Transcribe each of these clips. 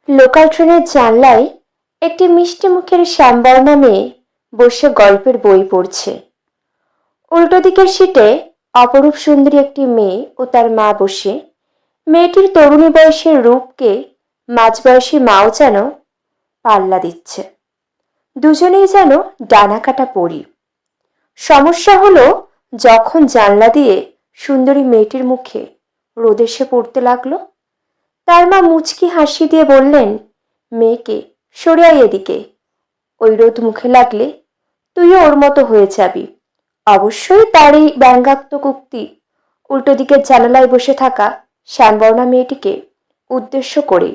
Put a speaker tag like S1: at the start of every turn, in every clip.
S1: Local ট্রেনের জানলায় একটি মিষ্টি মুখের শ্যামবর্ণা মেয়ে বসে গল্পের বই পড়ছে। উল্টো দিকের সিটে অপরূপ সুন্দরী একটি মেয়ে ও তার মা বসে। মেয়েটির তরুণী বয়সের রূপকে মাঝবয়সী মাও যেন পাল্লা দিচ্ছে। দুজনেই যেন ডানা কাটা পরি। সমস্যা হলো, যখন জানলা দিয়ে সুন্দরী মেয়েটির মুখে রোদ এসে পড়তে লাগলো, তার মা মুচকি হাসি দিয়ে বললেন, মেয়েকে সরে আয় এদিকে, ওই রোদ মুখে লাগলে তুইও ওর মতো হয়ে যাবি। অবশ্যই তার এই ব্যঙ্গাত্মক উক্তি উল্টো দিকের জানালায় বসে থাকা শ্যামবর্ণা মেয়েটিকে উদ্দেশ্য করে।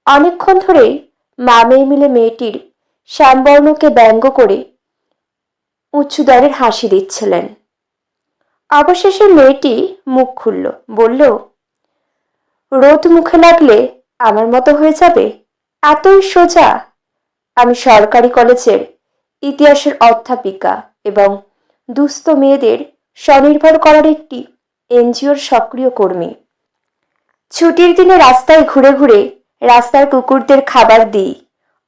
S1: অনেকক্ষণ ধরেই মা মেয়ে মিলে মেয়েটির শ্যামবর্ণকে ব্যঙ্গ করে উচ্চদরের হাসি দিচ্ছিলেন। অবশেষে মেয়েটি মুখ খুলল, বলল, রোদ মুখে লাগলে আমার মতো হয়ে যাবে? এতই সোজা? আমি সরকারি কলেজের ইতিহাসের অধ্যাপিকা এবং দুস্থ মেয়েদের স্বনির্ভর করার একটি এনজিওর সক্রিয় কর্মী। ছুটির দিনে রাস্তায় ঘুরে ঘুরে রাস্তার কুকুরদের খাবার দিই,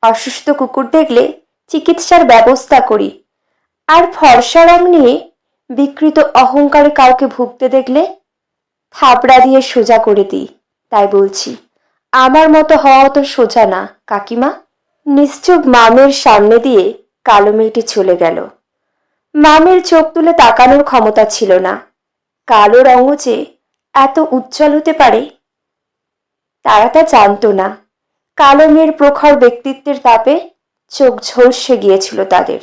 S1: অসুস্থ কুকুর দেখলে চিকিৎসার ব্যবস্থা করি, আর ফর্সা রং নিয়ে বিকৃত অহংকারে কাউকে ভুগতে দেখলে থাবড়া দিয়ে সোজা করে দিই। তাই বলছি, আমার মতো হওয়া তো সোজা না কাকিমা। নিশ্চুপ মামের সামনে দিয়ে কালো মেয়েটি চলে গেল। মামের চোখ তুলে তাকানোর ক্ষমতা ছিল না। কালো রঙও যে এত উজ্জ্বল হতে পারে তারা তা জানতো না। কালো মেয়ের প্রখর ব্যক্তিত্বের তাপে চোখ ঝলসে গিয়েছিল তাদের।